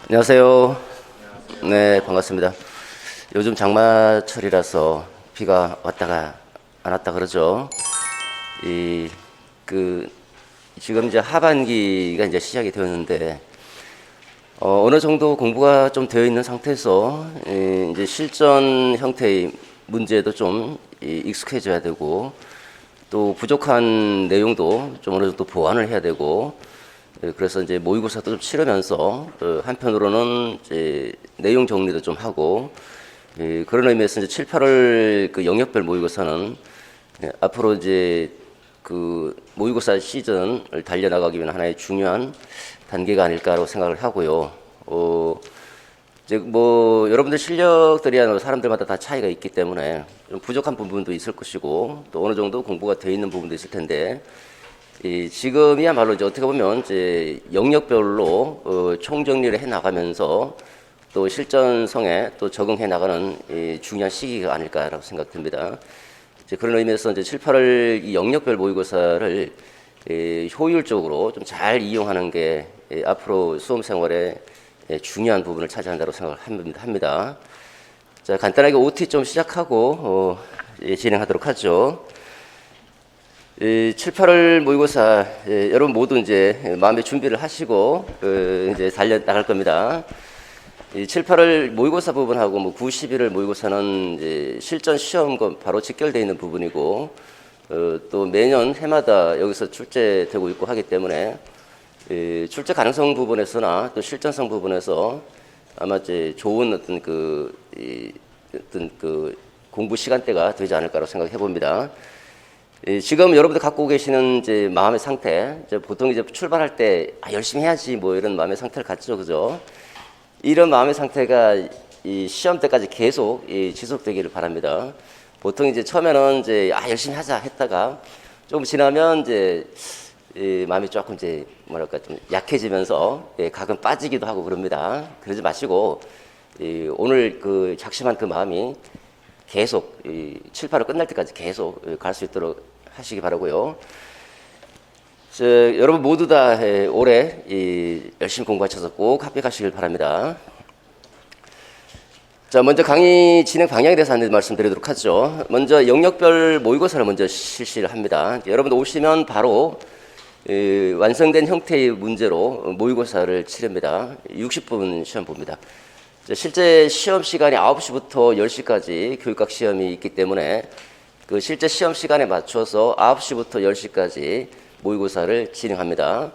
안녕하세요. 네, 반갑습니다. 요즘 장마철이라서 비가 왔다가 안 왔다 그러죠. 이, 그, 지금 이제 하반기가 이제 시작이 되었는데, 어느 정도 공부가 좀 되어 있는 상태에서, 이제 실전 형태의 문제도 좀 익숙해져야 되고, 또 부족한 내용도 좀 어느 정도 보완을 해야 되고, 그래서 이제 모의고사도 좀 치르면서 한편으로는 이제 내용 정리도 좀 하고 그런 의미에서 이제 7, 8월 그 영역별 모의고사는 앞으로 이제 그 모의고사 시즌을 달려나가기 위한 하나의 중요한 단계가 아닐까라고 생각을 하고요. 이제 뭐 여러분들 실력들이야 사람들마다 다 차이가 있기 때문에 좀 부족한 부분도 있을 것이고 또 어느 정도 공부가 되어 있는 부분도 있을 텐데 지금이야말로 이제 어떻게 보면 이제 영역별로 총정리를 해 나가면서 또 실전성에 또 적응해 나가는 중요한 시기가 아닐까라고 생각됩니다. 이제 그런 의미에서 이제 7, 8월 이 영역별 모의고사를 효율적으로 좀 잘 이용하는 게 앞으로 수험 생활에 중요한 부분을 차지한다고 생각을 합니다. 자, 간단하게 OT 좀 시작하고 진행하도록 하죠. 7, 8월 모의고사 여러분 모두 이제 마음의 준비를 하시고 이제 달려 나갈 겁니다. 7, 8월 모의고사 부분하고 뭐 9, 11월 모의고사는 이제 실전 시험과 바로 직결되어 있는 부분이고 또 매년 해마다 여기서 출제되고 있고 하기 때문에 출제 가능성 부분에서나 또 실전성 부분에서 아마 이제 좋은 어떤 어떤 공부 시간대가 되지 않을까라고 생각해 봅니다. 지금 여러분들 갖고 계시는 이제 마음의 상태, 이제 보통 이제 출발할 때 열심히 해야지 뭐 이런 마음의 상태를 갖죠, 그죠? 이런 마음의 상태가 이 시험 때까지 계속 지속되기를 바랍니다. 보통 이제 처음에는 이제 열심히 하자 했다가 조금 지나면 이제 마음이 조금 이제 뭐랄까 좀 약해지면서 가끔 빠지기도 하고 그럽니다. 그러지 마시고 오늘 그 작심한 그 마음이 계속 7, 8월 끝날 때까지 계속 갈 수 있도록 하시기 바라고요. 여러분 모두 다 올해 열심히 공부하셔서 꼭 합격하시길 바랍니다. 자, 먼저 강의 진행 방향에 대해서 안내 말씀드리도록 하죠. 먼저 영역별 모의고사를 먼저 실시를 합니다. 여러분들 오시면 바로 완성된 형태의 문제로 모의고사를 치릅니다. 60분 시험 봅니다. 실제 시험 시간이 9시부터 10시까지 교육학 시험이 있기 때문에 그 실제 시험 시간에 맞춰서 9시부터 10시까지 모의고사를 진행합니다.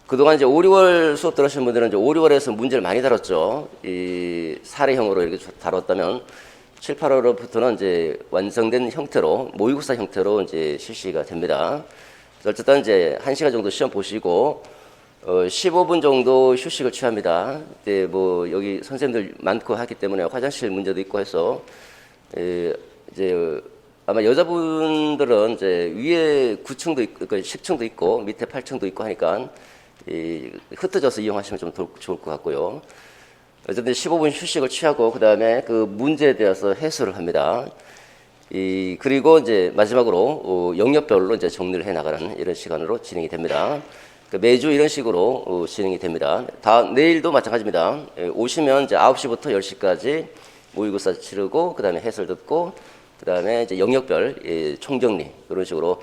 그동안 이제 5, 6월 수업 들으신 분들은 이제 5, 6월에서 문제를 많이 다뤘죠. 이 사례형으로 이렇게 다뤘다면 7, 8월부터는 이제 완성된 형태로 모의고사 형태로 이제 실시가 됩니다. 어쨌든 이제 1시간 정도 시험 보시고 15분 정도 휴식을 취합니다. 뭐 여기 선생님들 많고 하기 때문에 화장실 문제도 있고 해서 이제 아마 여자분들은 이제 위에 9층도 있고 10층도 있고 밑에 8층도 있고 하니까 흩어져서 이용하시면 좀 좋을 것 같고요. 어쨌든 15분 휴식을 취하고 그 다음에 그 문제에 대해서 해설을 합니다. 그리고 이제 마지막으로 영역별로 이제 정리를 해 나가는 이런 시간으로 진행이 됩니다. 매주 이런 식으로 진행이 됩니다. 내일도 마찬가지입니다. 오시면 이제 9시부터 10시까지 모의고사 치르고 그 다음에 해설 듣고 그 다음에 이제 영역별 총정리 이런 식으로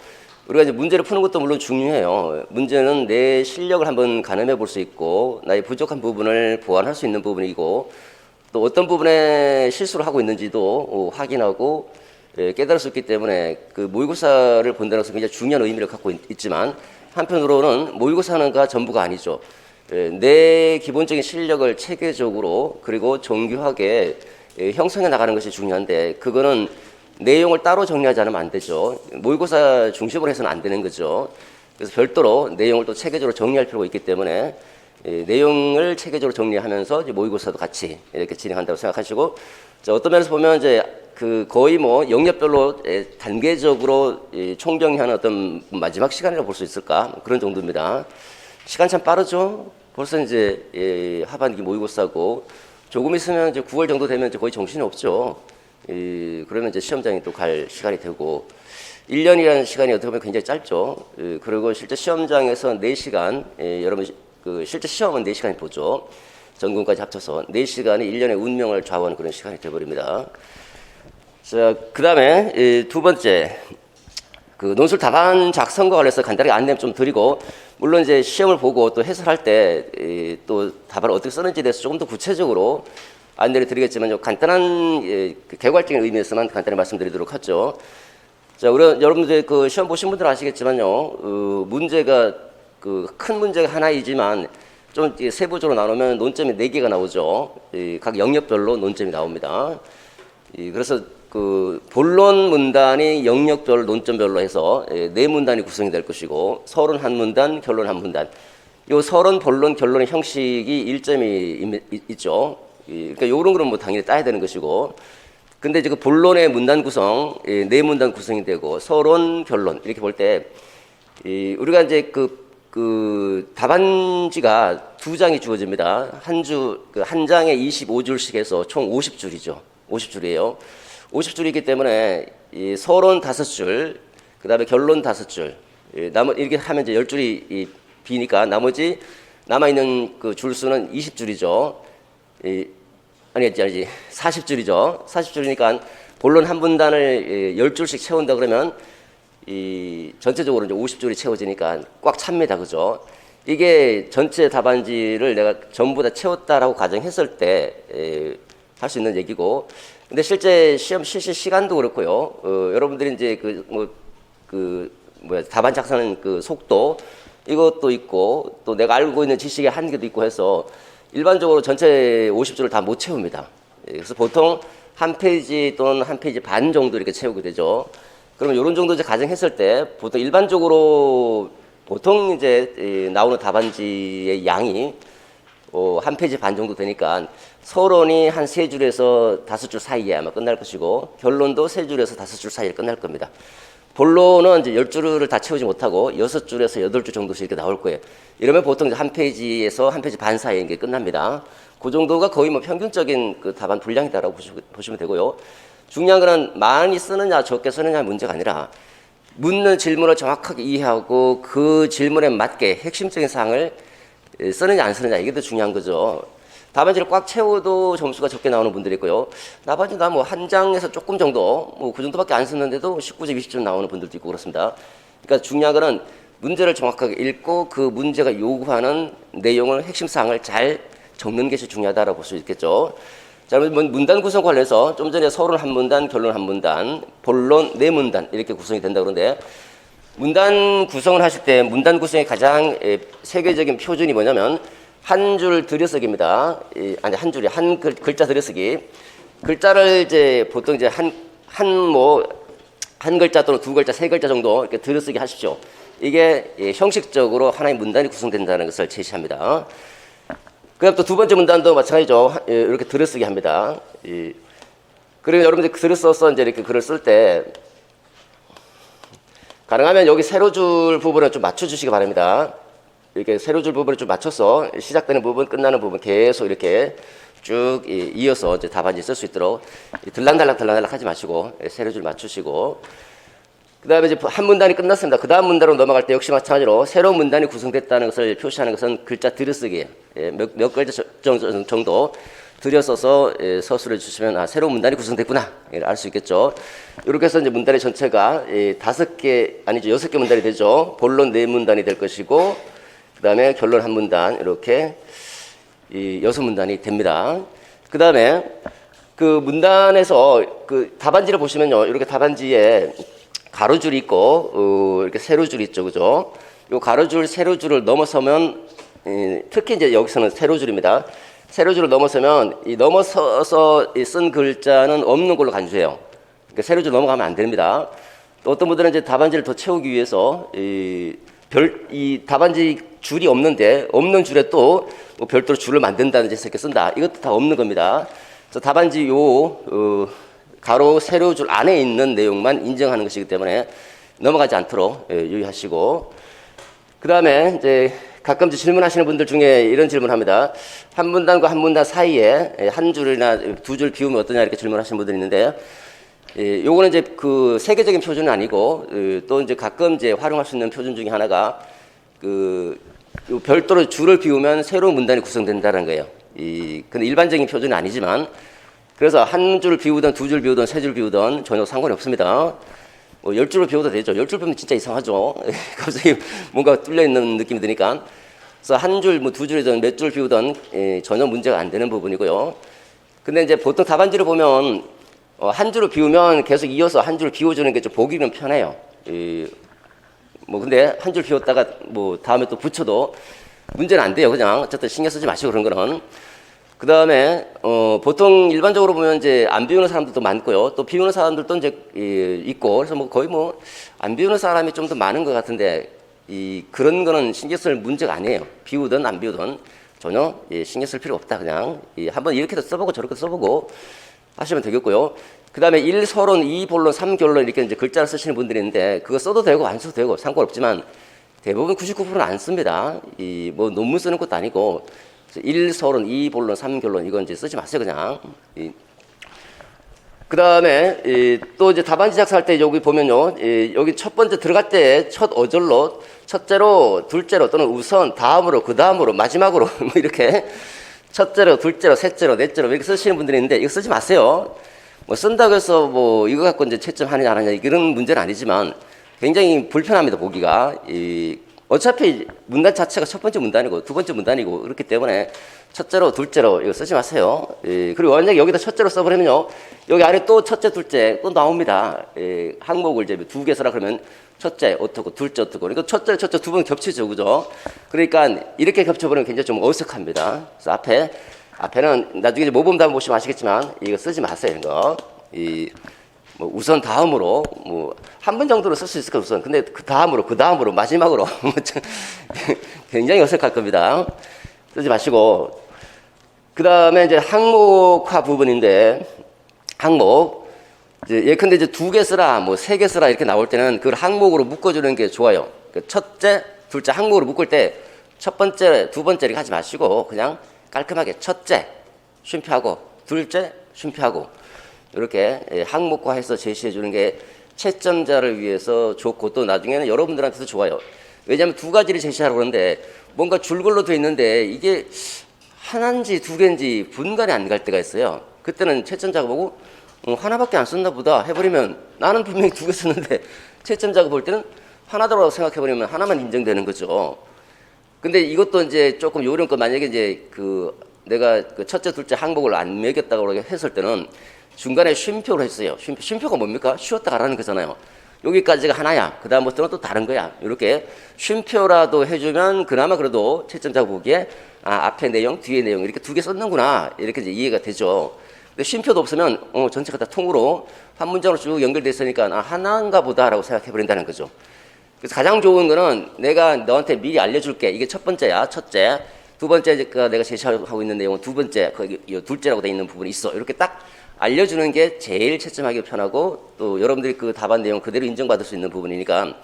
우리가 이제 문제를 푸는 것도 물론 중요해요. 문제는 내 실력을 한번 가늠해 볼 수 있고 나의 부족한 부분을 보완할 수 있는 부분이고 또 어떤 부분에 실수를 하고 있는지도 확인하고 깨달을 수 있기 때문에 그 모의고사를 본다는 것은 굉장히 중요한 의미를 갖고 있지만 한편으로는 모의고사가 전부가 아니죠. 내 기본적인 실력을 체계적으로 그리고 정교하게 형성해 나가는 것이 중요한데 그거는 내용을 따로 정리하지 않으면 안 되죠. 모의고사 중심으로 해서는 안 되는 거죠. 그래서 별도로 내용을 또 체계적으로 정리할 필요가 있기 때문에 내용을 체계적으로 정리하면서 이제 모의고사도 같이 이렇게 진행한다고 생각하시고 어떤 면에서 보면 이제 그 거의 뭐 영역별로 단계적으로 총정리하는 어떤 마지막 시간이라고 볼 수 있을까 그런 정도입니다. 시간 참 빠르죠. 벌써 이제 하반기 모의고사고 조금 있으면 이제 9월 정도 되면 이제 거의 정신이 없죠. 그러면 이제 시험장에 또 갈 시간이 되고 1년이라는 시간이 어떻게 보면 굉장히 짧죠. 그리고 실제 시험장에서 4시간 여러분 그 실제 시험은 4시간이 보죠. 전공까지 합쳐서 4시간이 1년의 운명을 좌우하는 그런 시간이 되어버립니다. 자, 그 다음에 두 번째, 그 논술 답안 작성과 관련해서 간단하게 안내 좀 드리고, 물론 이제 시험을 보고 또 해설할 때 또 답안을 어떻게 쓰는지에 대해서 조금 더 구체적으로 안내를 드리겠지만, 좀 간단한 개괄적인 의미에서만 간단히 말씀드리도록 하죠. 자, 우리 여러분들 그 시험 보신 분들은 아시겠지만요, 문제가 그 큰 문제가 하나이지만 좀 세부적으로 나누면 논점이 4개가 나오죠. 각 영역별로 논점이 나옵니다. 그래서 그 본론 문단이 영역별 논점별로 해서 4문단이 구성이 될 것이고, 서론 1문단, 결론 1문단. 요 서론, 본론, 결론의 형식이 일점이 있죠. 그러니까 요런 거는 뭐 당연히 따야 되는 것이고, 근데 이제 그 본론의 문단 구성, 4문단 구성이 되고, 서론, 결론 이렇게 볼 때 우리가 이제 그 답안지가 2장이 주어집니다. 한 장에 25줄씩 해서 총 50줄이죠. 50줄이에요. 50줄이기 때문에 이 서론 5줄, 그 다음에 결론 5줄, 이렇게 하면 이제 10줄이 비니까 나머지 남아있는 그 줄수는 20줄이죠. 아니지, 40줄이죠. 40줄이니까 본론 한 분단을 10줄씩 채운다 그러면 전체적으로 이제 50줄이 채워지니까 꽉 찹니다. 그죠? 이게 전체 답안지를 내가 전부 다 채웠다라고 가정했을 때 할 수 있는 얘기고, 근데 실제 시험 실시 시간도 그렇고요. 여러분들이 이제 답안 작성하는 그 속도 이것도 있고, 또 내가 알고 있는 지식의 한계도 있고 해서 일반적으로 전체 50줄을 다 못 채웁니다. 그래서 보통 한 페이지 또는 한 페이지 반 정도 이렇게 채우게 되죠. 그러면 이런 정도 이제 가정했을 때 보통 일반적으로 보통 이제 나오는 답안지의 양이 한 페이지 반 정도 되니까 서론이 한 3줄에서 5줄 사이에 아마 끝날 것이고, 결론도 3줄에서 5줄 사이에 끝날 겁니다. 본론은 이제 10줄을 다 채우지 못하고 6줄에서 8줄 정도씩 이렇게 나올 거예요. 이러면 보통 한 페이지에서 한 페이지 반 사이에 이게 끝납니다. 그 정도가 거의 뭐 평균적인 그 답안 분량이다라고 보시면 되고요. 중요한 거는 많이 쓰느냐 적게 쓰느냐 문제가 아니라 묻는 질문을 정확하게 이해하고 그 질문에 맞게 핵심적인 사항을 쓰느냐 안 쓰느냐, 이게 더 중요한 거죠. 답안지를 꽉 채워도 점수가 적게 나오는 분들이 있고요. 답안지 나 뭐 한 장에서 조금 정도, 뭐 그 정도밖에 안 썼는데도 19점, 20점 나오는 분들도 있고 그렇습니다. 그러니까 중요한 거는 문제를 정확하게 읽고 그 문제가 요구하는 내용을, 핵심 사항을 잘 적는 것이 중요하다고 볼 수 있겠죠. 자, 문단 구성 관련해서 좀 전에 서론 1문단, 결론 1문단, 본론 4문단 이렇게 구성이 된다 그러는데, 문단 구성을 하실 때 문단 구성의 가장 세계적인 표준이 뭐냐면 한 줄 들여쓰기입니다. 한 줄이 한 글자 들여쓰기. 글자를 이제 보통 이제 한 글자 또는 2글자, 3글자 정도 이렇게 들여쓰기 하십시오. 이게 형식적으로 하나의 문단이 구성된다는 것을 제시합니다. 그다음 또 두 번째 문단도 마찬가지죠. 이렇게 들여쓰기 합니다. 그리고 여러분들 글을 써서 이제 이렇게 글을 쓸 때 가능하면 여기 세로줄 부분을 좀 맞춰주시기 바랍니다. 이렇게 세로줄 부분을 좀 맞춰서 시작되는 부분, 끝나는 부분 계속 이렇게 쭉 이어서 이제 답안지 쓸 수 있도록 들락날락 하지 마시고 세로줄 맞추시고, 그 다음에 이제 한 문단이 끝났습니다. 그 다음 문단으로 넘어갈 때 역시 마찬가지로 새로운 문단이 구성됐다는 것을 표시하는 것은 글자 들여쓰기, 몇 글자 정도 들여써서 서술해 주시면 새로운 문단이 구성됐구나 알 수 있겠죠. 이렇게 해서 이제 문단의 전체가 6개 문단이 되죠. 본론 4문단이 될 것이고, 그 다음에 결론 1문단, 이렇게 6문단이 됩니다. 그 다음에 그 문단에서 그 답안지를 보시면요, 이렇게 답안지에 가로줄이 있고 이렇게 세로줄이 있죠, 그죠? 요 가로줄, 세로줄을 넘어서면 특히 이제 여기서는 세로줄입니다. 세로줄을 넘어서면 이 넘어서서 쓴 글자는 없는 걸로 간주해요. 그러니까 세로줄 넘어가면 안 됩니다. 또 어떤 분들은 이제 답안지를 더 채우기 위해서 이 답안지 줄이 없는데 없는 줄에 또 뭐 별도로 줄을 만든다든지 해서 이렇게 쓴다. 이것도 다 없는 겁니다. 그래서 답안지 가로 세로줄 안에 있는 내용만 인정하는 것이기 때문에 넘어가지 않도록 유의하시고, 그 다음에 이제 가끔 질문하시는 분들 중에 이런 질문합니다. 한 문단과 한 문단 사이에 한 줄이나 2줄 비우면 어떠냐 이렇게 질문하시는 분들이 있는데요. 요거는 이제 그 세계적인 표준은 아니고 또 이제 가끔 이제 활용할 수 있는 표준 중에 하나가 요 별도로 줄을 비우면 새로운 문단이 구성된다는 거예요. 근데 일반적인 표준이 아니지만, 그래서 한 줄 비우든 두 줄 비우든 세 줄 비우든 전혀 상관이 없습니다. 뭐 10줄을 비워도 되죠. 10줄 비우면 진짜 이상하죠. 갑자기 뭔가 뚫려 있는 느낌이 드니까. 그래서 한 줄, 뭐 두 줄이든 몇 줄 비우든 전혀 문제가 안 되는 부분이고요. 근데 이제 보통 답안지를 보면 한 줄을 비우면 계속 이어서 한 줄을 비워주는 게 좀 보기는 편해요. 뭐 근데 한 줄 비웠다가 뭐 다음에 또 붙여도 문제는 안 돼요. 그냥 어쨌든 신경 쓰지 마시고 그런 거는. 그 다음에 보통 일반적으로 보면 이제 안 비우는 사람들도 많고요. 또 비우는 사람들도 이제 있고, 그래서 뭐 거의 뭐 안 비우는 사람이 좀 더 많은 것 같은데 그런 거는 신경 쓸 문제가 아니에요. 비우든 안 비우든 전혀 신경 쓸 필요 없다. 그냥 한번 이렇게도 써보고 저렇게 써보고 하시면 되겠고요. 그 다음에 1서론, 2본론, 3결론 이렇게 이제 글자를 쓰시는 분들이 있는데 그거 써도 되고 안 써도 되고 상관없지만 대부분 99%는 안 씁니다. 뭐 논문 쓰는 것도 아니고 1서론, 2본론, 3결론 이건 이제 쓰지 마세요. 그냥. 그 다음에 또 이제 답안지 작성할 때 여기 보면요, 여기 첫 번째 들어갈 때 첫 어절로 첫째로, 둘째로 또는 우선, 다음으로, 그 다음으로, 마지막으로 뭐 이렇게 첫째로, 둘째로, 셋째로, 넷째로 이렇게 쓰시는 분들이 있는데 이거 쓰지 마세요. 뭐 쓴다고 해서 뭐 이거 갖고 이제 채점 하느냐 안 하느냐 이런 문제는 아니지만 굉장히 불편합니다. 보기가. 어차피 문단 자체가 첫 번째 문단이고 두 번째 문단이고 그렇기 때문에 첫째로, 둘째로 이거 쓰지 마세요. 그리고 만약에 여기다 첫째로 써버리면요, 여기 안에 또 첫째, 둘째 또 나옵니다. 항목을 이제 두 개 써라 그러면 첫째 어떻고 둘째 어떻고, 그러니까 첫째 두 번 겹치죠, 그죠? 그러니까 이렇게 겹쳐버리면 굉장히 좀 어색합니다. 그래서 앞에는 나중에 이제 모범 답안 보시면 아시겠지만 이거 쓰지 마세요. 이거 뭐 우선 다음으로 뭐 한 번 정도로 쓸 수 있을 까 우선. 근데 그 다음으로 마지막으로 굉장히 어색할 겁니다. 쓰지 마시고. 그 다음에 이제 항목화 부분인데 항목 이제 예컨대 이제 두 개 쓰라 뭐 세 개 쓰라 이렇게 나올 때는 그걸 항목으로 묶어주는 게 좋아요. 그러니까 첫째, 둘째 항목으로 묶을 때 첫 번째, 두 번째 이렇게 하지 마시고 그냥 깔끔하게 첫째 쉼표하고 둘째 쉼표하고 이렇게 항목화해서 제시해 주는 게 채점자를 위해서 좋고 또 나중에는 여러분들한테도 좋아요. 왜냐하면 두 가지를 제시하라고 그러는데 뭔가 줄글로 돼 있는데 이게 하나인지 두 개인지 분간이 안 갈 때가 있어요. 그때는 채점자가 보고 하나밖에 안 썼나 보다 해버리면 나는 분명히 두 개 썼는데 채점자가 볼 때는 하나다라고 생각해버리면 하나만 인정되는 거죠. 근데 이것도 이제 조금 요령껏 만약에 이제 내가 첫째, 둘째 항목을 안 매겼다고 했을 때는 중간에 쉼표를 했어요. 쉼표가 뭡니까? 쉬었다 가라는 거잖아요. 여기까지가 하나야. 그 다음부터는 또 다른 거야. 이렇게 쉼표라도 해주면 그나마 그래도 채점자가 보기에 앞에 내용, 뒤에 내용 이렇게 두 개 썼는구나. 이렇게 이제 이해가 되죠. 근데 쉼표도 없으면 전체가 다 통으로 한 문장으로 쭉 연결돼 있으니까 하나인가 보다라고 생각해버린다는 거죠. 그래서 가장 좋은 거는 내가 너한테 미리 알려줄게. 이게 첫 번째야, 첫째. 두 번째가 내가 제시하고 있는 내용은 두 번째, 둘째라고 돼 있는 부분이 있어. 이렇게 딱 알려주는 게 제일 채점하기 편하고 또 여러분들이 그 답안 내용 그대로 인정받을 수 있는 부분이니까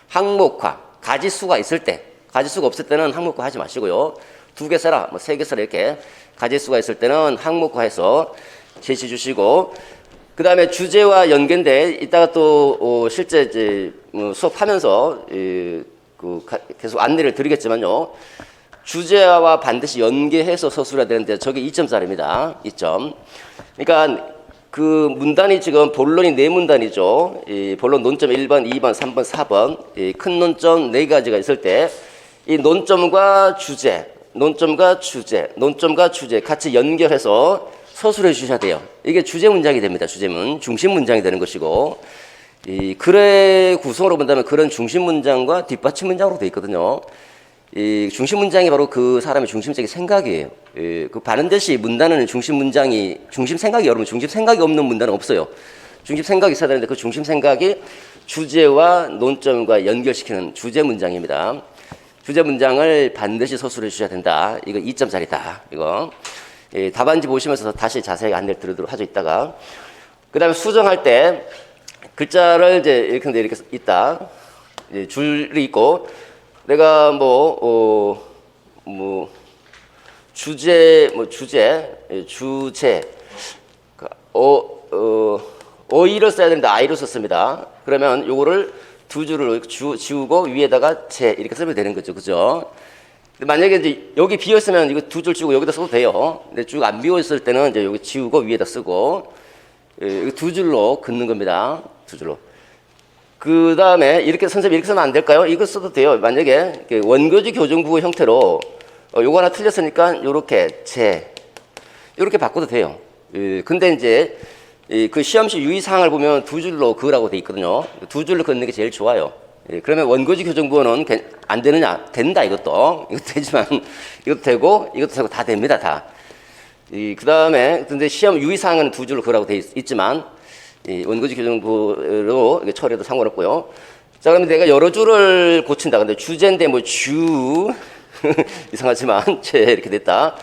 항목화, 가지수가 있을 때, 가지수가 없을 때는 항목화 하지 마시고요. 두 개 써라, 뭐 세 개 써라 이렇게 가지수가 있을 때는 항목화해서 제시해 주시고 그 다음에 주제와 연계인데 이따가 또 실제 이제 수업하면서 계속 안내를 드리겠지만요. 주제와 반드시 연계해서 서술해야 되는데 저게 2점짜리입니다. 2점. 그러니까 그 문단이 지금 본론이 네 문단이죠. 본론 논점 1번, 2번, 3번, 4번 큰 논점 네 가지가 있을 때 이 논점과 주제 같이 연결해서 서술해 주셔야 돼요. 이게 주제 문장이 됩니다. 주제문, 중심 문장이 되는 것이고 이 글의 구성으로 본다면 글은 중심 문장과 뒷받침 문장으로 되어 있거든요. 이 중심 문장이 바로 그 사람의 중심적인 생각이에요. 그 반드시 문단은 중심 생각이 여러분 중심 생각이 없는 문단은 없어요. 중심 생각이 있어야 되는데 그 중심 생각이 주제와 논점과 연결시키는 주제 문장입니다. 주제 문장을 반드시 서술해 주셔야 된다. 이거 2점짜리다. 이거 답안지 보시면서 다시 자세히 안내를 드리도록 하죠. 이따가 그 다음에 수정할 때 글자를 이제 이렇게 있다. 줄이 있고. 내가 주제, 어이를 써야 되는데 아이로 썼습니다. 그러면 요거를 두 줄을 지우고 위에다가 제 이렇게 쓰면 되는 거죠. 그죠? 근데 만약에 이제 여기 비었으면 이거 두 줄 지우고 여기다 써도 돼요. 근데 쭉 안 비었을 때는 이제 여기 지우고 위에다 쓰고, 이거 두 줄로 긋는 겁니다. 두 줄로. 그 다음에 이렇게 선생님 이렇게 쓰면 안 될까요? 이거 써도 돼요. 만약에 원거지 교정부호 형태로 요거 하나 틀렸으니까 요렇게 요렇게 바꿔도 돼요. 근데 이제 그 시험시 유의사항을 보면 두 줄로 그으라고 돼 있거든요. 두 줄로 긋는 게 제일 좋아요. 그러면 원거지 교정부호는 안 되느냐? 된다, 이것도. 이것도 되지만, 이것도 되고, 이것도 되고, 다 됩니다, 다. 그 다음에, 근데 시험 유의사항은 두 줄로 그으라고 돼 있지만, 원거지 교정부호로 처리해도 상관없고요. 자, 그러면 내가 여러 줄을 고친다. 근데 주제인데 뭐 이상하지만, 이렇게 됐다.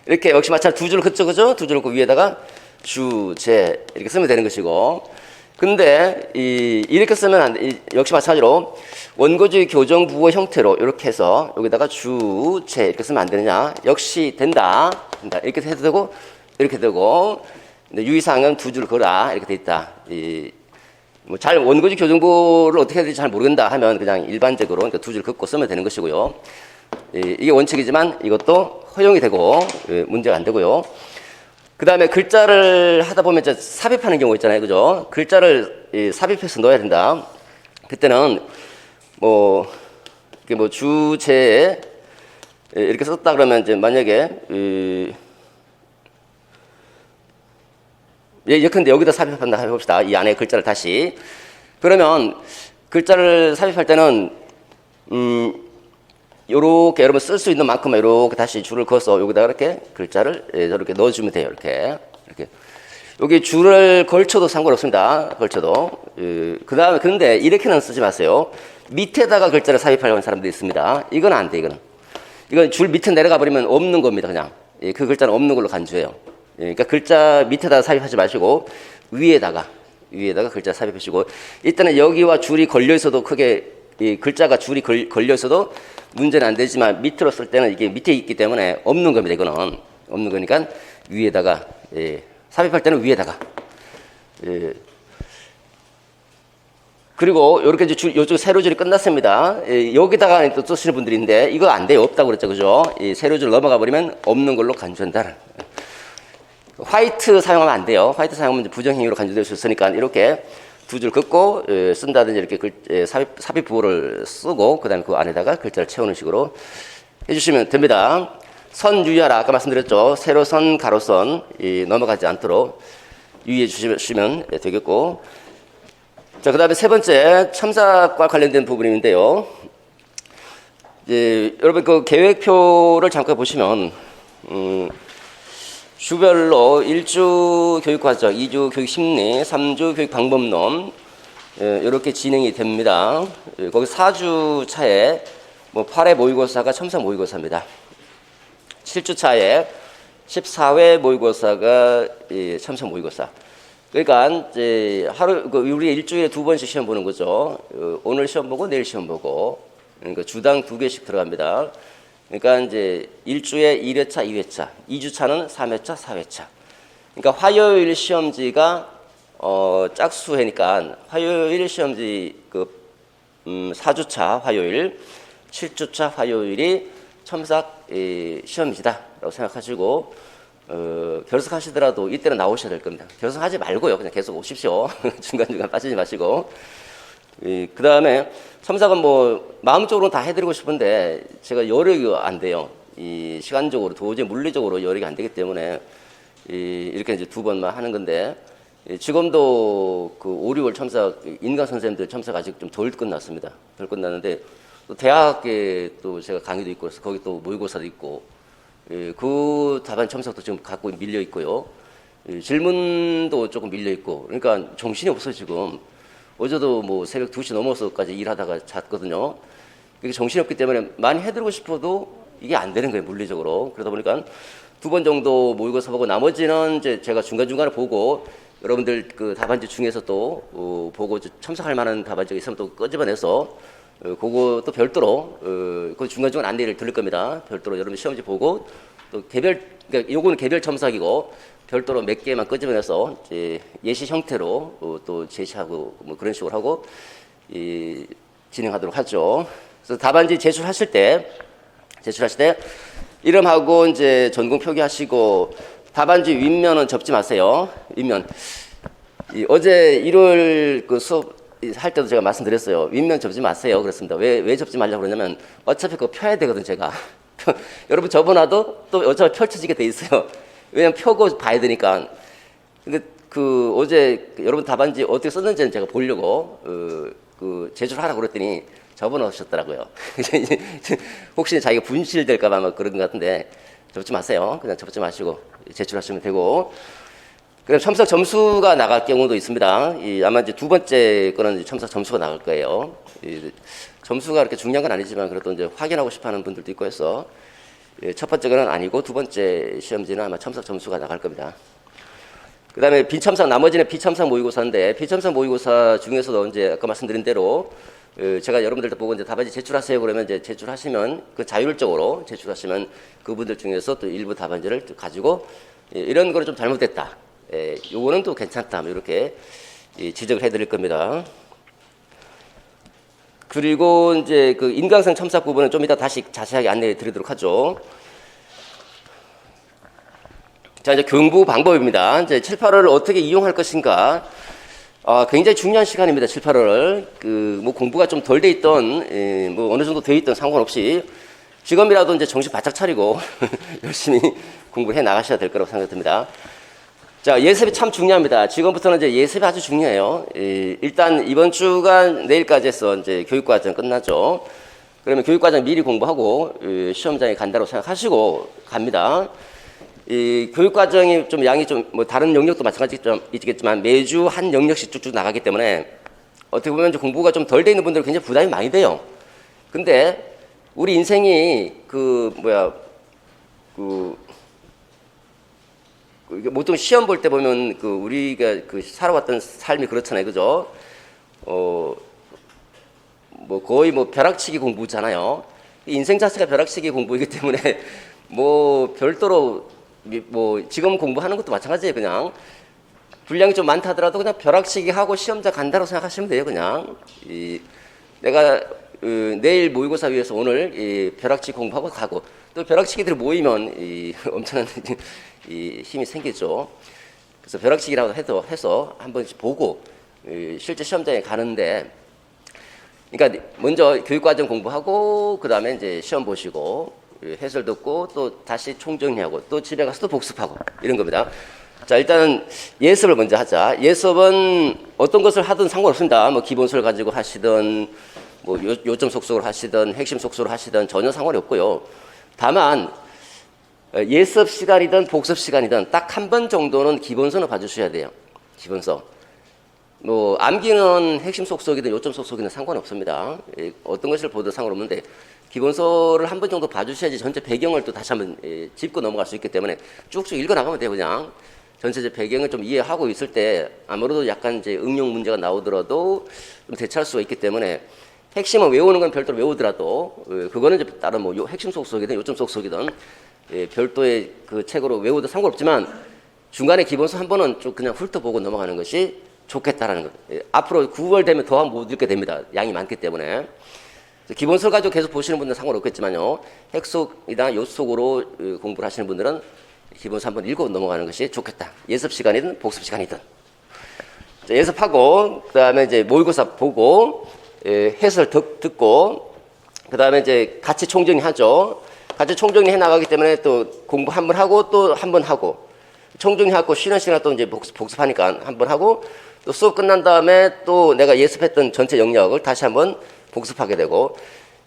이렇게 역시 마찬가지로 두 줄을 긋죠, 그죠? 두 줄을 긋고 위에다가 이렇게 쓰면 되는 것이고. 근데 이렇게 쓰면 안 돼. 역시 마찬가지로 원고지 교정부호 형태로 이렇게 해서 여기다가 이렇게 쓰면 안 되느냐? 역시 된다. 이렇게 해도 되고 이렇게 되고. 근데 유의사항은 두 줄 그어라 이렇게 돼 있다. 뭐 잘 원고지 교정부호를 어떻게 해야 될지 잘 모르겠다 하면 그냥 일반적으로 그러니까 두 줄 긋고 쓰면 되는 것이고요. 이게 원칙이지만 이것도 허용이 되고 문제가 안 되고요. 그 다음에 글자를 하다 보면 이제 삽입하는 경우 있잖아요. 그죠? 글자를 삽입해서 넣어야 된다. 그때는 이게 주제에 이렇게 썼다 그러면 이제 만약에, 예컨대 여기다 삽입한다 해봅시다. 이 안에 글자를 다시. 그러면 글자를 삽입할 때는, 요렇게 여러분 쓸 수 있는 만큼만 요렇게 다시 줄을 그어서 여기다 이렇게 글자를 저렇게 넣어주면 돼요. 이렇게. 여기 줄을 걸쳐도 상관없습니다. 걸쳐도. 그 다음에, 그런데 이렇게는 쓰지 마세요. 밑에다가 글자를 삽입하려고 하는 사람들이 있습니다. 이건 안 돼, 이거는. 이건 줄 밑에 내려가 버리면 없는 겁니다, 그냥. 그 글자는 없는 걸로 간주해요. 그러니까 글자 밑에다가 삽입하지 마시고, 위에다가 글자 삽입하시고, 일단은 여기와 줄이 걸려 있어도 크게, 글자가 줄이 걸려 있어도 문제는 안 되지만 밑으로 쓸 때는 이게 밑에 있기 때문에 없는 겁니다. 이거는 없는 거니까 위에다가 삽입할 때는 위에다가 그리고 이렇게 이제 요쪽 세로 줄이 끝났습니다. 여기다가 또 쓰시는 분들인데 이거 안 돼요. 없다고 그랬죠, 그죠? 이 세로 줄 넘어가 버리면 없는 걸로 간주한다. 화이트 사용하면 안 돼요. 화이트 사용하면 이제 부정행위로 간주될 수 있으니까 이렇게 두 줄 긋고 쓴다든지 이렇게 삽입 부호를 쓰고 그다음에 그 안에다가 글자를 채우는 식으로 해주시면 됩니다. 선 유의하라. 아까 말씀드렸죠. 세로선, 가로선 넘어가지 않도록 유의해 주시면 되겠고. 자, 그다음에 세 번째 첨삭과 관련된 부분인데요. 여러분 그 계획표를 잠깐 보시면 주별로 1주 교육과정, 2주 교육심리, 3주 교육방법론 이렇게 진행이 됩니다. 거기 4주 차에 8회 모의고사가 첨삭 모의고사입니다. 7주 차에 14회 모의고사가 첨삭 모의고사. 그러니까 이제 우리 일주일에 두 번씩 시험 보는 거죠. 오늘 시험 보고 내일 시험 보고. 그러니까 주당 2개씩 들어갑니다. 그러니까 이제 일주에 1회차, 2회차, 2주차는 3회차, 4회차. 그러니까 화요일 시험지가 짝수회니까 화요일 시험지 4주차 화요일, 7주차 화요일이 첨삭 시험지다라고 생각하시고 결석하시더라도 이때는 나오셔야 될 겁니다. 결석하지 말고요. 그냥 계속 오십시오. 중간중간 빠지지 마시고. 그 다음에 첨삭은 마음적으로는 다 해드리고 싶은데 제가 여력이 안 돼요. 이 시간적으로 도저히 물리적으로 여력이 안 되기 때문에 이렇게 이제 두 번만 하는 건데 지금도 그 5, 6월 첨삭 인간 선생님들 첨삭 아직 좀 덜 끝났습니다. 덜 끝났는데 또 대학에 또 제가 강의도 있고 그래서 거기 또 모의고사도 있고 그 답안 첨삭도 지금 갖고 밀려 있고요. 질문도 조금 밀려 있고 그러니까 정신이 없어요 지금. 어제도 새벽 2시 넘어서까지 일하다가 잤거든요. 이게 정신이 없기 때문에 많이 해드리고 싶어도 이게 안 되는 거예요, 물리적으로. 그러다 보니까 두 번 정도 모의고사 보고 나머지는 이제 제가 중간중간에 보고 여러분들 그 답안지 중에서 또 보고 첨삭할 만한 답안지가 있으면 또 끄집어내서 그거 또 별도로 그 중간중간 안내를 드릴 겁니다. 별도로 여러분 시험지 보고 또 그러니까 요거는 개별 첨삭이고 별도로 몇 개만 끄집어내서 예시 형태로 또 제시하고 그런 식으로 하고 진행하도록 하죠. 그래서 답안지 제출하실 때 제출하실 때 이름하고 이제 전공 표기하시고 답안지 윗면은 접지 마세요. 윗면. 어제 1월 그 수업 할 때도 제가 말씀드렸어요. 윗면 접지 마세요. 그렇습니다. 왜 접지 말려고 그러냐면 어차피 그거 펴야 되거든, 제가. 여러분 접어놔도 또 어차피 펼쳐지게 돼 있어요. 왜냐면 펴고 봐야 되니까. 근데 그 어제 여러분 답안지 어떻게 썼는지는 제가 보려고 그 제출하라고 그랬더니 접어놓으셨더라고요. 혹시 자기가 분실될까봐 아마 그런 것 같은데 접지 마세요. 그냥 접지 마시고 제출하시면 되고. 그럼 첨삭 점수가 나갈 경우도 있습니다. 아마 이제 두 번째 거는 첨삭 점수가 나갈 거예요. 점수가 그렇게 중요한 건 아니지만 그래도 이제 확인하고 싶어하는 분들도 있고 해서 첫 번째 거는 아니고 두 번째 시험지는 아마 첨삭 점수가 나갈 겁니다. 그 다음에 비첨삭, 나머지는 비첨삭 모의고사인데 비첨삭 모의고사 중에서도 이제 아까 말씀드린 대로 제가 여러분들도 보고 이제 답안지 제출하세요 그러면 이제 제출하시면 그 자율적으로 제출하시면 그분들 중에서 또 일부 답안지를 가지고 이런 거는 좀 잘못됐다. 요거는 또 괜찮다. 이렇게 지적을 해드릴 겁니다. 그리고 이제 그 인강성 첨삭 부분은 좀 이따 다시 자세하게 안내해 드리도록 하죠. 자, 이제 공부 방법입니다. 이제 7, 8월을 어떻게 이용할 것인가. 굉장히 중요한 시간입니다. 7, 8월을. 뭐 공부가 좀 덜 돼 있던, 뭐 어느 정도 돼 있던 상관없이 지금이라도 이제 정신 바짝 차리고 열심히 공부해 나가셔야 될 거라고 생각됩니다. 자, 예습이 참 중요합니다. 지금부터는 이제 예습이 아주 중요해요. 일단 이번 주간 내일까지 해서 이제 교육과정 끝나죠. 그러면 교육과정 미리 공부하고 시험장에 간다고 생각하시고 갑니다. 이 교육과정이 좀 양이 좀 뭐 다른 영역도 마찬가지겠지만 매주 한 영역씩 쭉쭉 나가기 때문에 어떻게 보면 이제 공부가 좀 덜 돼 있는 분들은 굉장히 부담이 많이 돼요. 근데 우리 인생이 보통 시험 볼 때 보면 우리가 살아왔던 삶이 그렇잖아요, 그죠? 뭐 거의 뭐 벼락치기 공부잖아요. 인생 자체가 벼락치기 공부이기 때문에 뭐 별도로 뭐 지금 공부하는 것도 마찬가지예요. 그냥 분량이 좀 많다 하더라도 그냥 벼락치기 하고 시험장 간다고 생각하시면 돼요. 그냥 내가 내일 모의고사 위해서 오늘 벼락치기 공부하고 가고 또 벼락치기들이 모이면 엄청난 힘이 생기죠. 그래서 벼락치기라고 해서 한 번씩 보고 실제 시험장에 가는데, 그러니까 먼저 교육과정 공부하고 그 다음에 이제 시험 보시고 해설 듣고 또 다시 총정리하고 또 집에 가서 또 복습하고 이런 겁니다. 자, 일단은 예습을 먼저 하자. 예습은 어떤 것을 하든 상관없습니다. 뭐 기본서를 가지고 하시든 뭐 요점 속속을 하시든 핵심 속속을 하시든 전혀 상관이 없고요. 다만 예습 시간이든 복습 시간이든 딱 한 번 정도는 기본서는 봐주셔야 돼요. 기본서. 뭐 암기는 핵심 속속이든 요점 속속이든 상관없습니다. 어떤 것을 보든 상관없는데 기본서를 한 번 정도 봐주셔야지 전체 배경을 또 다시 한번 짚고 넘어갈 수 있기 때문에 쭉쭉 읽어 나가면 돼요. 그냥 전체적 배경을 좀 이해하고 있을 때 아무래도 약간 이제 응용 문제가 나오더라도 좀 대처할 수가 있기 때문에 핵심은 외우는 건 별도로 외우더라도 그거는 이제 다른 뭐 핵심 속속이든 요점 속속이든 별도의 그 책으로 외우도 상관없지만 중간에 기본서 한 번은 좀 그냥 훑어보고 넘어가는 것이 좋겠다라는 거. 앞으로 9월 되면 더 못 읽게 됩니다. 양이 많기 때문에. 기본서 가지고 계속 보시는 분들은 상관없겠지만요. 핵속이나 요속으로 공부를 하시는 분들은 기본서 한번 읽고 넘어가는 것이 좋겠다. 예습 시간이든 복습 시간이든. 자, 예습하고 그다음에 이제 모의고사 보고 해설 듣고 그다음에 이제 같이 총정리하죠. 같이 총정리해 나가기 때문에 또 공부 한 번 하고 또 한 번 하고 총정리하고 쉬는 시간 또 이제 복습하니까 한 번 하고 또 수업 끝난 다음에 또 내가 예습했던 전체 영역을 다시 한번 복습하게 되고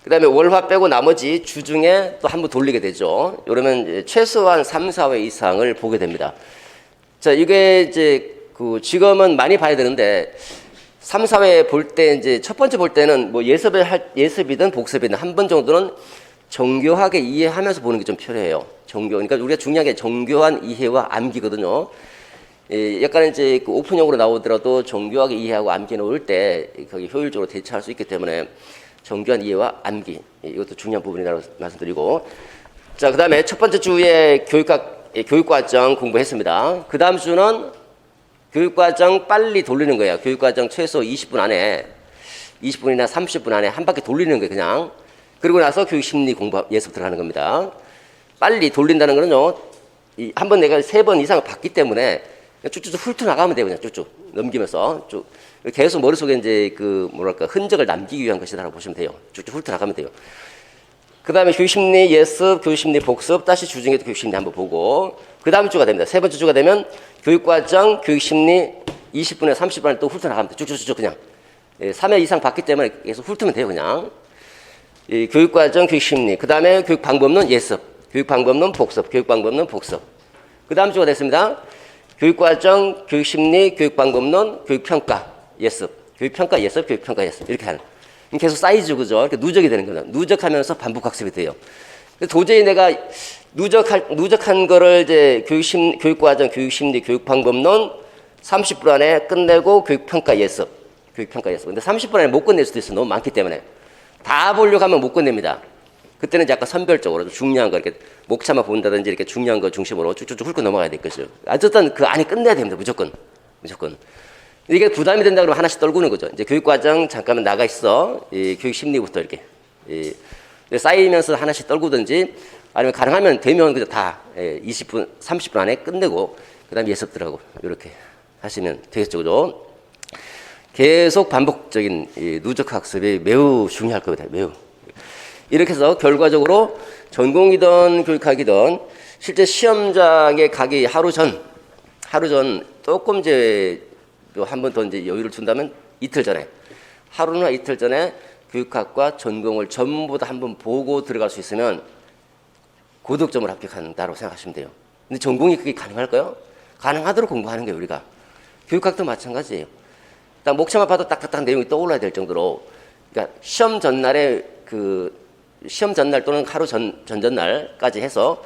그 다음에 월화 빼고 나머지 주 중에 또 한 번 돌리게 되죠. 이러면 최소한 3, 4회 이상을 보게 됩니다. 자, 이게 이제 지금은 많이 봐야 되는데 3, 4회 볼 때 이제 첫 번째 볼 때는 뭐 예습이든 복습이든 한 번 정도는 정교하게 이해하면서 보는 게 좀 필요해요. 그러니까 우리가 중요한 게 정교한 이해와 암기거든요. 약간 이제 오픈형으로 나오더라도 정교하게 이해하고 암기 놓을 때 거기 효율적으로 대처할 수 있기 때문에 정교한 이해와 암기 이것도 중요한 부분이라고 말씀드리고 자, 그 다음에 첫 번째 주에 교육과정 공부했습니다. 그 다음 주는 교육과정 빨리 돌리는 거예요. 교육과정 최소 20분 안에 20분이나 30분 안에 한 바퀴 돌리는 거예요. 그냥 그리고 나서 교육심리 공부 예습 들어가는 겁니다. 빨리 돌린다는 거는요, 한번 내가 3번 이상을 봤기 때문에 쭉쭉 훑어 나가면 돼요. 그냥 쭉쭉 넘기면서 쭉 계속 머릿속에 이제 그 뭐랄까 흔적을 남기기 위한 것이다라고 보시면 돼요. 쭉쭉 훑어 나가면 돼요. 그 다음에 교육심리 예습, 교육심리 복습, 다시 주중에도 교육심리 한번 보고, 그 다음 주가 됩니다. 3번째 주가 되면 교육과정, 교육심리 20분에 30분에 또 훑어 나가면 돼요. 쭉쭉쭉 그냥. 3회 이상 봤기 때문에 계속 훑으면 돼요. 그냥. 교육과정, 교육심리, 그 다음에 교육방법론 예습, 교육방법론 복습, 교육방법론 복습. 그 다음 주가 됐습니다. 교육과정, 교육심리, 교육방법론, 교육평가 예습, 교육평가 예습, 교육평가 예습 이렇게 하는. 계속 쌓이죠, 그죠? 이렇게 누적이 되는 거죠. 누적하면서 반복 학습이 돼요. 도저히 내가 누적한 거를 이제 교육과정, 교육심리, 교육방법론 30분 안에 끝내고 교육평가 예습. 근데 30분 안에 못 끝낼 수도 있어. 너무 많기 때문에. 다 보려고 하면 못 끝냅니다. 그때는 약간 선별적으로 좀 중요한 거, 이렇게 목차만 본다든지 이렇게 중요한 거 중심으로 쭉쭉쭉 훑고 넘어가야 될 것이죠. 어쨌든 그 안에 끝내야 됩니다. 무조건. 이게 부담이 된다 그러면 하나씩 떨구는 거죠. 이제 교육과정 잠깐만 나가 있어. 교육 심리부터 이렇게. 쌓이면서 하나씩 떨구든지 아니면 가능하면 되면 그냥 다 20분, 30분 안에 끝내고 그 다음에 예습 들어가고 이렇게 하시면 되겠죠. 그죠? 계속 반복적인 누적 학습이 매우 중요할 겁니다. 매우. 이렇게 해서 결과적으로 전공이든 교육학이든 실제 시험장에 가기 하루 전 조금 이제 한 번 더 이제 여유를 준다면 이틀 전에, 하루나 이틀 전에 교육학과 전공을 전부 다 한번 보고 들어갈 수 있으면 고득점을 합격한다고 생각하시면 돼요. 근데 전공이 그게 가능할까요? 가능하도록 공부하는 게 우리가. 교육학도 마찬가지예요. 딱 목차만 봐도 딱딱딱 내용이 떠올라야 될 정도로, 그러니까 시험 전날 또는 하루 전날까지 해서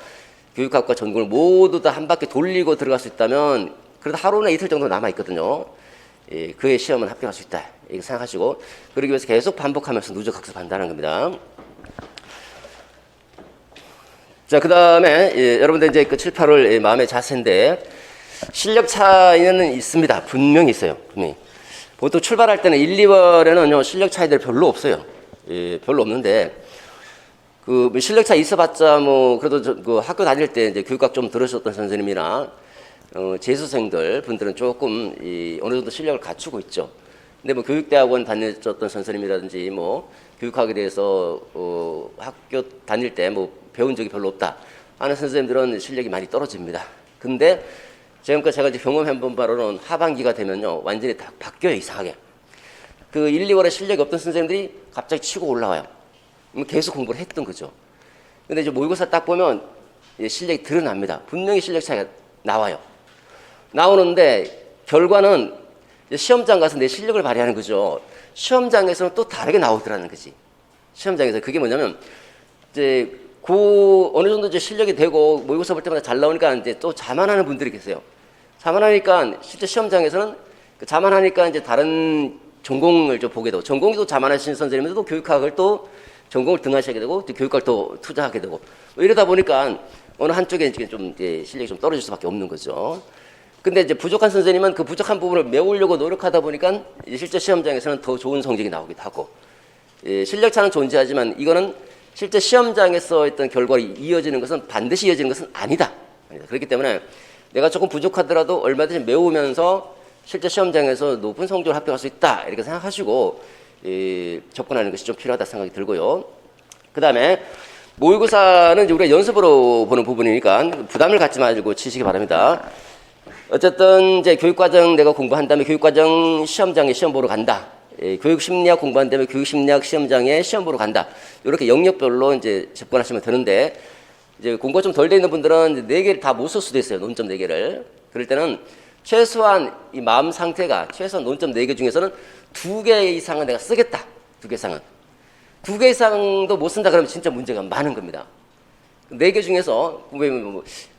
교육학과 전공을 모두 다 한 바퀴 돌리고 들어갈 수 있다면 그래도 하루나 이틀 정도 남아 있거든요. 그의 시험은 합격할 수 있다 이렇게 생각하시고, 그러기 위해서 계속 반복하면서 누적 학습한다는 겁니다. 자, 그 다음에 여러분들 이제 그 7, 8월 마음의 자세인데, 실력 차이는 있습니다. 분명히 있어요. 분명히. 보통 출발할 때는 1, 2월에는 실력 차이들 별로 없어요. 별로 없는데, 그 실력 차이 있어봤자 뭐 그래도 그 학교 다닐 때 이제 교육학 좀 들으셨던 선생님이나 재수생들 분들은 조금 어느 정도 실력을 갖추고 있죠. 근데 뭐 교육대학원 다녔던 선생님이라든지 뭐 교육학에 대해서 학교 다닐 때 뭐 배운 적이 별로 없다 하는 선생님들은 실력이 많이 떨어집니다. 근데 지금까지 제가 이제 경험해본 바로는 하반기가 되면요 완전히 다 바뀌어요. 이상하게. 그 1, 2월에 실력이 없던 선생님들이 갑자기 치고 올라와요. 계속 공부를 했던 거죠. 근데 이제 모의고사 딱 보면 실력이 드러납니다. 분명히 실력 차이가 나와요. 나오는데 결과는 시험장 가서 내 실력을 발휘하는 거죠. 시험장에서는 또 다르게 나오더라는 거지. 시험장에서 그게 뭐냐면 이제 어느 정도 이제 실력이 되고 모의고사 볼 때마다 잘 나오니까 이제 또 자만하는 분들이 계세요. 자만하니까 실제 시험장에서는 자만하니까 이제 다른 전공을 좀 보게 되고, 전공이 또 자만하신 선생님들도 교육학을 또 전공을 등하시게 되고 또 교육학을 또 투자하게 되고 뭐 이러다 보니까 어느 한쪽에 좀 이제 실력이 좀 떨어질 수밖에 없는 거죠. 근데 이제 부족한 선생님은 그 부족한 부분을 메우려고 노력하다 보니까 실제 시험장에서는 더 좋은 성적이 나오기도 하고, 실력 차는 존재하지만 이거는 실제 시험장에서 했던 결과로 이어지는 것은 반드시 이어지는 것은 아니다. 그렇기 때문에 내가 조금 부족하더라도 얼마든지 메우면서 실제 시험장에서 높은 성적을 합격할 수 있다 이렇게 생각하시고 접근하는 것이 좀 필요하다 생각이 들고요. 그 다음에 모의고사는 이제 우리가 연습으로 보는 부분이니까 부담을 갖지 말고 치시기 바랍니다. 어쨌든 이제 교육과정 내가 공부한 다음에 교육과정 시험장에 시험 보러 간다. 교육심리학 공부한 다음에 교육심리학 시험장에 시험 보러 간다. 이렇게 영역별로 이제 접근하시면 되는데, 이제 공부가 좀 덜 돼 있는 분들은 4개를 다 못 쓸 수도 있어요. 논점 4개를. 그럴 때는 최소한 이 마음 상태가 최소한 논점 4개 중에서는 2개 이상은 내가 쓰겠다. 2개 이상은. 2개 이상도 못 쓴다 그러면 진짜 문제가 많은 겁니다. 4개 중에서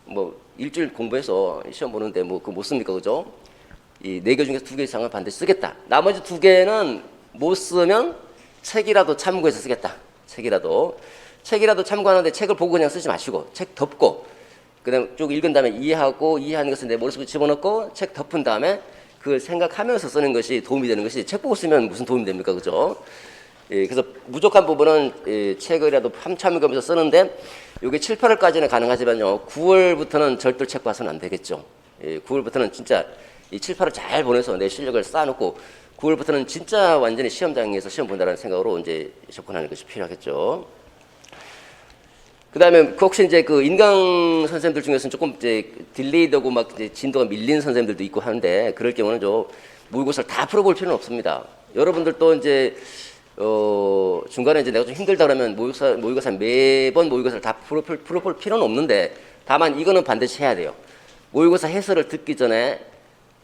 뭐 일주일 공부해서 시험 보는데 뭐 그거 못 씁니까? 그죠? 이 4개 중에서 2개 이상은 반드시 쓰겠다. 나머지 2개는 못 쓰면 책이라도 참고해서 쓰겠다. 책이라도 참고하는데 책을 보고 그냥 쓰지 마시고 책 덮고 그다음에 쭉 읽은 다음에 이해하는 것을 내 머릿속에 집어넣고 책 덮은 다음에 그걸 생각하면서 쓰는 것이 도움이 되는 것이, 책 보고 쓰면 무슨 도움이 됩니까? 그죠? 그래서 부족한 부분은 책이라도 참여하면서 쓰는데 이게 7, 8월까지는 가능하지만요. 9월부터는 절대로 책 봐서는 안 되겠죠. 9월부터는 진짜 이 7, 8월 잘 보내서 내 실력을 쌓아놓고 9월부터는 진짜 완전히 시험장에서 시험 본다는 생각으로 이제 접근하는 것이 필요하겠죠. 그 다음에 혹시 이제 그 인강 선생님들 중에서는 조금 이제 딜레이되고 막 이제 진도가 밀린 선생님들도 있고 하는데 그럴 경우는 좀 모의고사를 다 풀어볼 필요는 없습니다. 여러분들도 이제 중간에 이제 내가 좀 힘들다 그러면 모의고사 매번 모의고사를 다 풀어볼 필요는 없는데 다만 이거는 반드시 해야 돼요. 모의고사 해설을 듣기 전에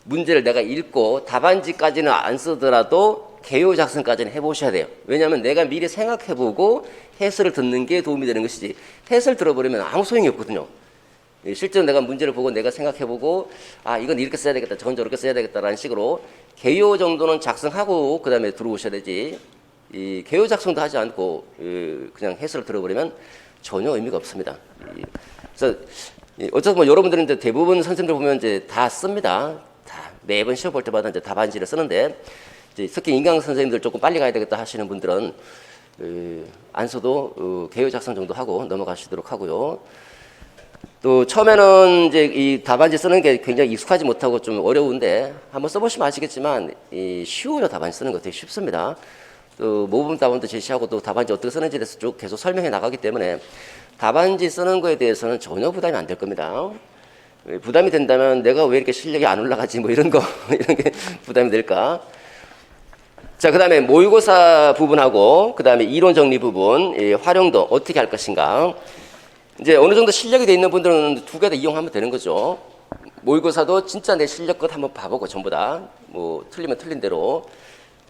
문제를 내가 읽고 답안지까지는 안 쓰더라도 개요 작성까지는 해보셔야 돼요. 왜냐하면 내가 미리 생각해보고 해설을 듣는 게 도움이 되는 것이지 해설 들어버리면 아무 소용이 없거든요. 실제로 내가 문제를 보고 내가 생각해보고 아 이건 이렇게 써야 되겠다 저건 저렇게 써야 되겠다라는 식으로 개요 정도는 작성하고 그 다음에 들어오셔야 되지 이 개요 작성도 하지 않고 그냥 해설을 들어버리면 전혀 의미가 없습니다. 그래서 어쨌든 뭐 여러분들은 이제 대부분 선생님들 보면 이제 다 씁니다. 다 매번 시험 볼 때마다 이제 답안지를 쓰는데 이제 특히 인강 선생님들 조금 빨리 가야 되겠다 하시는 분들은 안 써도 개요 작성 정도 하고 넘어가시도록 하고요. 또 처음에는 이제 이 답안지 쓰는 게 굉장히 익숙하지 못하고 좀 어려운데 한번 써보시면 아시겠지만 쉬워요. 답안지 쓰는 거 되게 쉽습니다. 또 모범 답안도 제시하고 또 답안지 어떻게 쓰는지에 대해서 쭉 계속 설명해 나가기 때문에 답안지 쓰는 거에 대해서는 전혀 부담이 안 될 겁니다. 부담이 된다면 내가 왜 이렇게 실력이 안 올라가지 뭐 이런 거 이런 게 부담이 될까? 자, 그 다음에 모의고사 부분하고 그 다음에 이론 정리 부분 활용도 어떻게 할 것인가? 이제 어느 정도 실력이 돼 있는 분들은 두 개 다 이용하면 되는 거죠. 모의고사도 진짜 내 실력껏 한번 봐보고 전부 다 뭐 틀리면 틀린 대로.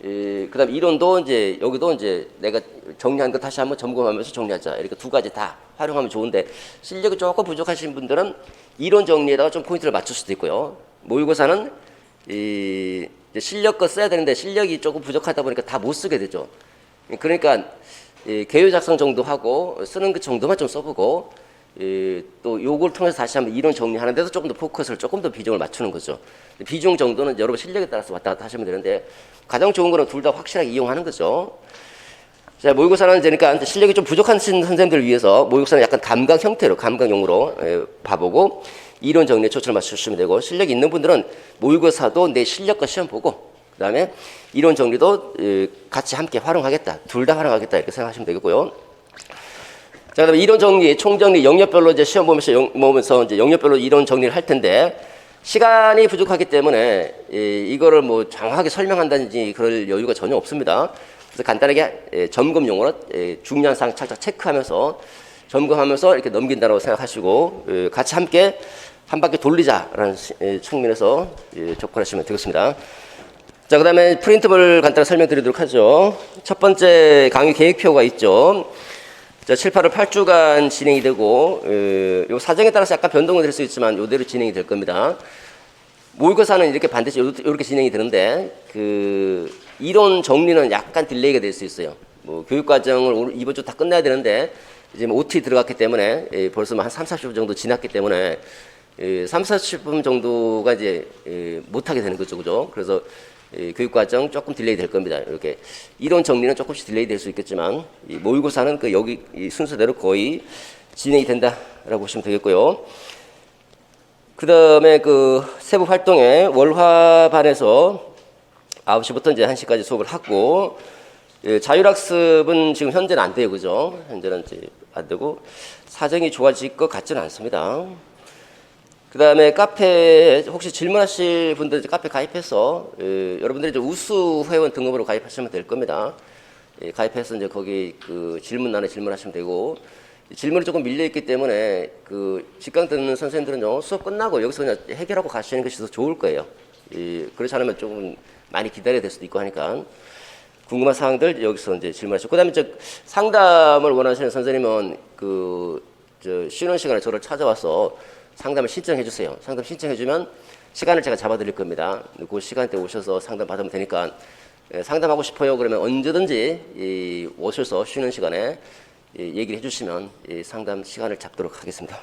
그다음 이론도 이제 여기도 이제 내가 정리한 거 다시 한번 점검하면서 정리하자 이렇게 두 가지 다 활용하면 좋은데 실력이 조금 부족하신 분들은 이론 정리에다가 좀 포인트를 맞출 수도 있고요. 모의고사는 실력껏 써야 되는데 실력이 조금 부족하다 보니까 다 못 쓰게 되죠. 그러니까 개요 작성 정도 하고 쓰는 그 정도만 좀 써보고 또 요걸 통해서 다시 한번 이론 정리하는 데서 조금 더 포커스를 조금 더 비중을 맞추는 거죠. 비중 정도는 여러분 실력에 따라서 왔다 갔다 하시면 되는데 가장 좋은 거는 둘 다 확실하게 이용하는 거죠. 자, 모의고사는 그러니까 실력이 좀 부족한 선생님들을 위해서 모의고사는 약간 감각 형태로 감각용으로 봐보고 이론 정리에 초점을 맞추시면 되고 실력이 있는 분들은 모의고사도 내 실력과 시험 보고 그 다음에 이론 정리도 같이 함께 활용하겠다. 둘 다 활용하겠다 이렇게 생각하시면 되겠고요. 자, 그다음에 이론 정리, 총정리, 영역별로 이제 시험 보면서 이제 영역별로 이론 정리를 할 텐데 시간이 부족하기 때문에 이거를 뭐 정확하게 설명한다든지 그럴 여유가 전혀 없습니다. 그래서 간단하게 점검용으로 중요한 사항 착착 체크하면서 점검하면서 이렇게 넘긴다고 생각하시고 같이 함께 한 바퀴 돌리자라는 측면에서 접근하시면 되겠습니다. 자, 그 다음에 프린트볼 간단히 설명드리도록 하죠. 첫 번째 강의 계획표가 있죠. 자, 7, 8월 8주간 진행이 되고 요 사정에 따라서 약간 변동은 될 수 있지만 요대로 진행이 될 겁니다. 모의고사는 이렇게 반드시 이렇게 진행이 되는데 그 이론 정리는 약간 딜레이가 될 수 있어요. 뭐 교육과정을 오늘 이번 주 다 끝내야 되는데 이제 뭐 OT 들어갔기 때문에 벌써 한 3, 40분 정도 지났기 때문에 3, 40분 정도가 이제 못하게 되는 거죠. 그죠? 그래서 교육과정 조금 딜레이 될 겁니다. 이렇게 이론 정리는 조금씩 딜레이 될 수 있겠지만 이 모의고사는 그 여기 이 순서대로 거의 진행이 된다라고 보시면 되겠고요. 그 다음에 그 세부 활동에 월화반에서 9시부터 이제 1시까지 수업을 하고 자율학습은 지금 현재는 안 돼요. 그죠? 현재는 이제 안 되고 사정이 좋아질 것 같지는 않습니다. 그 다음에 카페 혹시 질문하실 분들 카페 가입해서 여러분들이 이제 우수 회원 등급으로 가입하시면 될 겁니다. 가입해서 이제 거기 그 질문란에 질문하시면 되고 질문이 조금 밀려 있기 때문에 그 직강 듣는 선생님들은요 수업 끝나고 여기서 그냥 해결하고 가시는 것이 더 좋을 거예요. 그렇지 않으면 조금 많이 기다려야 될 수도 있고 하니까 궁금한 사항들 여기서 이제 질문하시고 그다음에 저 상담을 원하시는 선생님은 그 저 쉬는 시간에 저를 찾아와서 상담을 신청해 주세요. 상담 신청해 주면 시간을 제가 잡아 드릴 겁니다. 그 시간대 오셔서 상담 받으면 되니까 상담하고 싶어요. 그러면 언제든지 오셔서 쉬는 시간에 얘기를 해 주시면 상담 시간을 잡도록 하겠습니다.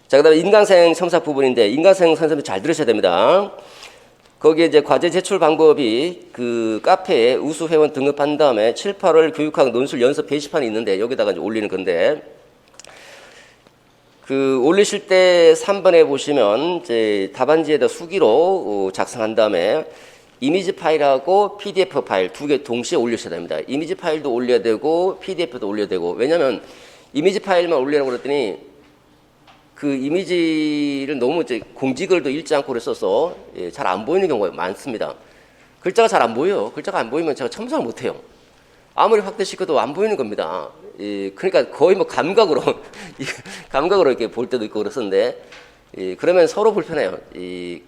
자, 그다음에 인강생 첨삭 부분인데 인강생 선생님 잘 들으셔야 됩니다. 거기에 이제 과제 제출 방법이 그 카페에 우수 회원 등급한 다음에 7, 8월 교육학 논술 연습 게시판이 있는데 여기다가 이제 올리는 건데 그 올리실 때 3번에 보시면 이제 답안지에다 수기로 작성한 다음에 이미지 파일하고 PDF 파일 두 개 동시에 올리셔야 됩니다. 이미지 파일도 올려야 되고 PDF도 올려야 되고 왜냐면 이미지 파일만 올리라고 그랬더니 그 이미지를 너무 이제 공지글도 읽지 않고 그랬어서 잘 안 보이는 경우가 많습니다. 글자가 잘 안 보여요. 글자가 안 보이면 제가 첨삭을 못 해요. 아무리 확대시켜도 안 보이는 겁니다. 그러니까 거의 뭐 감각으로 감각으로 이렇게 볼 때도 있고 그랬었는데 그러면 서로 불편해요.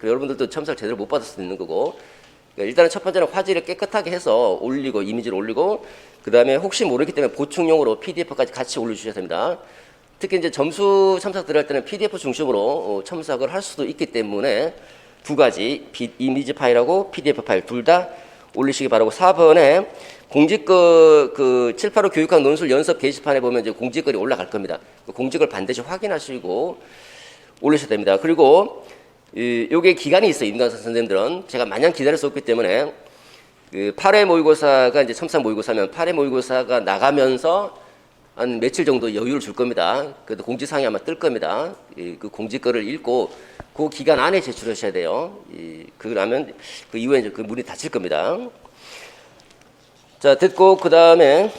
여러분들도 첨삭 제대로 못 받을 수도 있는 거고 그러니까 일단은 첫 번째는 화질을 깨끗하게 해서 올리고 이미지를 올리고 그 다음에 혹시 모르기 때문에 보충용으로 PDF까지 같이 올려주셔야 됩니다. 특히 이제 점수 첨삭 들어갈 때는 PDF 중심으로 첨삭을 할 수도 있기 때문에 두 가지 이미지 파일하고 PDF 파일 둘 다 올리시기 바라고 4번에 공지글 그 7, 8호 교육학 논술 연습 게시판에 보면 이제 공지글이 올라갈 겁니다. 그 공지글 반드시 확인하시고 올리셔야 됩니다. 그리고 요게 기간이 있어요. 임강사 선생님들은 제가 마냥 기다릴 수 없기 때문에 그 8회 모의고사가 이제 첨삭 모의고사면 8회 모의고사가 나가면서 한 며칠 정도 여유를 줄 겁니다. 그래도 공지사항이 아마 뜰 겁니다. 그 공지글을 읽고 그 기간 안에 제출하셔야 돼요. 그러면 그 이후에 이제 그 문이 닫힐 겁니다. 자, 됐고 그 다음에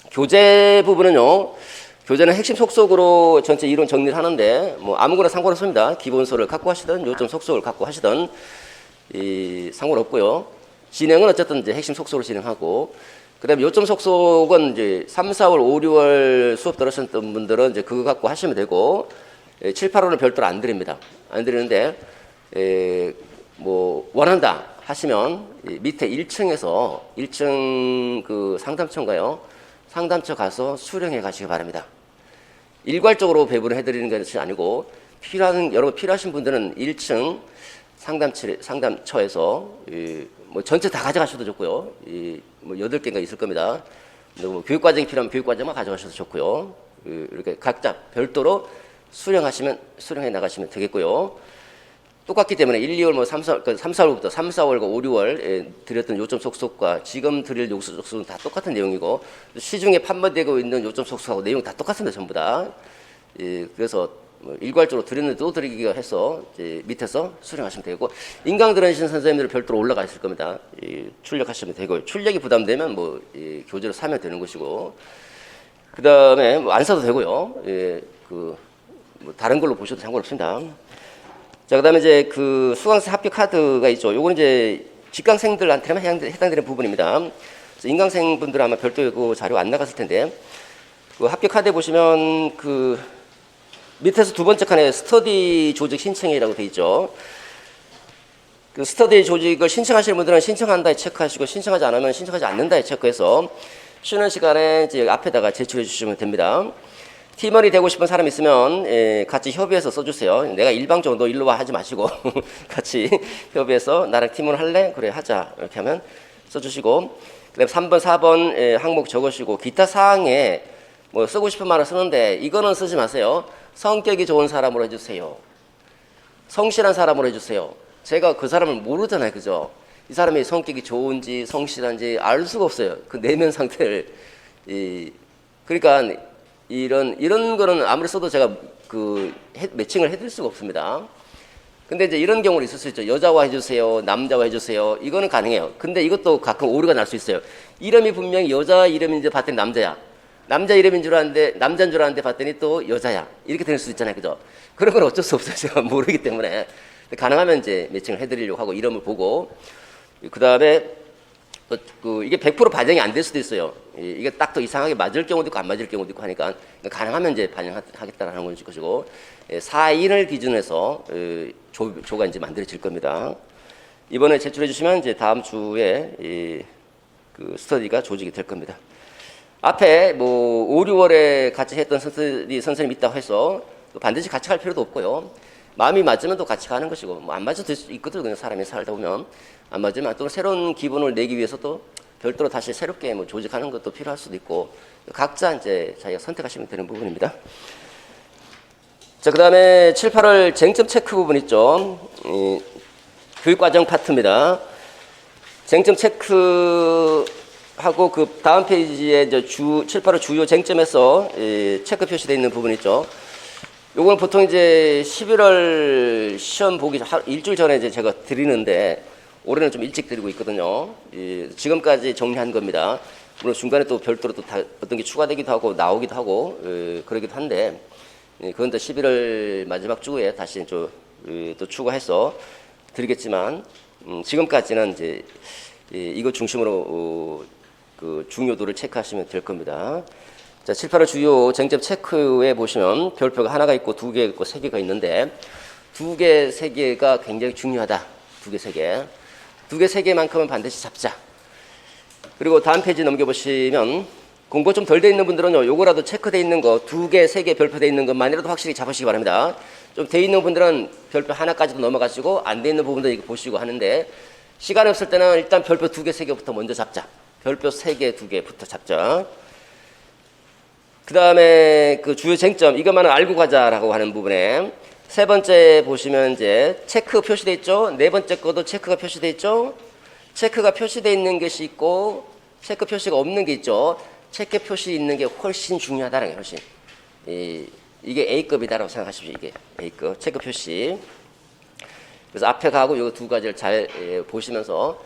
교재 부분은요. 교재는 핵심 속속으로 전체 이론 정리를 하는데 뭐 아무거나 상관없습니다. 기본서를 갖고 하시든 요점 속속을 갖고 하시든 상관없고요. 진행은 어쨌든 이제 핵심 속속으로 진행하고 그다음에 요점 속속은 이제 3, 4월, 5, 6월 수업 들으셨던 분들은 이제 그거 갖고 하시면 되고 7, 8월은 별도로 안 드립니다. 안 드리는데 뭐 원한다 하시면 밑에 1층에서 1층 그 상담처인가요? 상담처 가서 수령해 가시기 바랍니다. 일괄적으로 배분을 해드리는 것이 아니고 여러분 필요하신 분들은 1층 상담처에서 뭐 전체 다 가져가셔도 좋고요. 뭐 8개가 있을 겁니다. 뭐 교육과정이 필요하면 교육과정만 가져가셔도 좋고요. 이렇게 각자 별도로 수령해 나가시면 되겠고요. 똑같기 때문에 1, 2월 뭐 3, 4월부터 3, 4월과 5, 6월 드렸던 요점 속속과 지금 드릴 요점 속속은 다 똑같은 내용이고 시중에 판매되고 있는 요점 속속하고 내용 다 똑같습니다. 전부 다. 그래서 뭐 일괄적으로 드렸는데 또 드리기가 해서 밑에서 수령하시면 되고 인강 들으신 선생님들 별도로 올라가 있을 겁니다. 출력하시면 되고요. 출력이 부담되면 뭐 교재로 사면 되는 것이고 그 다음에 뭐 안 사도 되고요. 뭐 다른 걸로 보셔도 상관없습니다. 자, 그 다음에 이제 그 수강생 합격 카드가 있죠. 요거는 이제 직강생들한테만 해당되는 부분입니다. 그래서 인강생 분들은 아마 별도의 그 자료 안 나갔을 텐데, 그 합격 카드에 보시면 그 밑에서 두 번째 칸에 스터디 조직 신청이라고 되어 있죠. 그 스터디 조직을 신청하시는 분들은 신청한다에 체크하시고, 신청하지 않으면 신청하지 않는다에 체크해서 쉬는 시간에 이제 앞에다가 제출해 주시면 됩니다. 팀원이 되고 싶은 사람 있으면 같이 협의해서 써주세요. 내가 일방적으로 너 일로 와 하지 마시고 같이 협의해서 나랑 팀원 할래? 그래 하자 이렇게 하면 써주시고 그다음에 3번 4번 항목 적으시고 기타 사항에 뭐 쓰고 싶은 말을 쓰는데 이거는 쓰지 마세요. 성격이 좋은 사람으로 해주세요. 성실한 사람으로 해주세요. 제가 그 사람을 모르잖아요. 그죠? 이 사람이 성격이 좋은지 성실한지 알 수가 없어요. 그 내면 상태를 그러니까 이런 거는 아무리 써도 제가 매칭을 해드릴 수가 없습니다. 근데 이제 이런 경우는 있을 수 있죠. 여자와 해주세요, 남자와 해주세요. 이거는 가능해요. 근데 이것도 가끔 오류가 날 수 있어요. 이름이 분명히 여자 이름인지 봤더니 남자야. 남자 이름인 줄 알았는데 남자인 줄 알았는데 봤더니 또 여자야. 이렇게 될 수 있잖아요, 그죠? 그런 건 어쩔 수 없어요. 제가 모르기 때문에 가능하면 이제 매칭을 해드리려고 하고 이름을 보고 그 다음에 이게 100% 반영이 안 될 수도 있어요. 이게 딱 더 이상하게 맞을 경우도 있고 안 맞을 경우도 있고 하니까 가능하면 이제 반영하겠다는 것이고 4인을 기준해서 조가 이제 만들어질 겁니다. 이번에 제출해 주시면 이제 다음 주에 그 스터디가 조직이 될 겁니다. 앞에 뭐 5, 6월에 같이 했던 선생님 있다고 해서 반드시 같이 갈 필요도 없고요. 마음이 맞으면 또 같이 가는 것이고 뭐 안 맞을 수도 있거든요. 그냥 사람이 살다 보면 안 맞으면 또 새로운 기분을 내기 위해서 또 별도로 다시 새롭게 뭐 조직하는 것도 필요할 수도 있고 각자 이제 자기가 선택하시면 되는 부분입니다. 자, 그 다음에 7, 8월 쟁점 체크 부분 있죠. 교육과정 파트입니다. 쟁점 체크하고 그 다음 페이지에 이제 7, 8호 주요 쟁점에서 체크 표시되어 있는 부분 있죠. 요거는 보통 이제 11월 시험 보기 일주일 전에 이제 제가 드리는데 올해는 좀 일찍 드리고 있거든요. 지금까지 정리한 겁니다. 물론 중간에 또 별도로 또 어떤 게 추가되기도 하고 나오기도 하고 그러기도 한데 그건 또 11월 마지막 주에 다시 또 추가해서 드리겠지만 지금까지는 이제 이거 중심으로 그 중요도를 체크하시면 될 겁니다. 자, 7, 8월 주요 쟁점 체크에 보시면 별표가 하나가 있고 두 개 있고 세 개가 있는데 두 개, 세 개가 굉장히 중요하다. 두 개, 세 개. 두 개, 세 개만큼은 반드시 잡자. 그리고 다음 페이지 넘겨보시면 공부 좀 덜 돼 있는 분들은요, 요거라도 체크돼 있는 거, 두 개, 세 개 별표 돼 있는 것만이라도 확실히 잡으시기 바랍니다. 좀 돼 있는 분들은 별표 하나까지도 넘어가시고 안 돼 있는 부분도 이거 보시고 하는데 시간이 없을 때는 일단 별표 두 개, 세 개부터 먼저 잡자. 별표 세 개, 두 개부터 잡자. 그 다음에 그 주요 쟁점, 이것만은 알고 가자라고 하는 부분에 세 번째 보시면 이제 체크 표시돼 있죠. 네 번째 거도 체크가 표시돼 있죠. 체크가 표시돼 있는 것이 있고 체크 표시가 없는 게 있죠. 체크 표시 있는 게 훨씬 중요하다는 게 훨씬. 이게 A급이다라고 생각하십시오. 이게 A급 체크 표시. 그래서 앞에 가고 이 두 가지를 잘 보시면서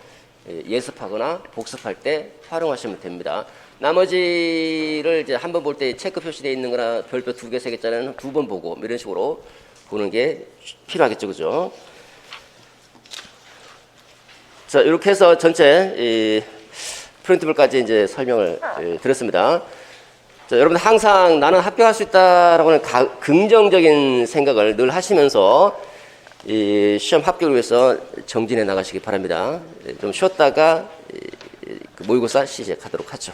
예습하거나 복습할 때 활용하시면 됩니다. 나머지를 이제 한 번 볼 때 체크 표시되어 있는 거나 별표 두 개, 세 개짜리는 두 번 보고 이런 식으로 보는 게 필요하겠죠. 그죠? 자, 이렇게 해서 전체 프린트블까지 이제 설명을 드렸습니다. 자, 여러분 항상 나는 합격할 수 있다라고는 긍정적인 생각을 늘 하시면서 이 시험 합격을 위해서 정진해 나가시기 바랍니다. 좀 쉬었다가 모의고사 시작하도록 하죠.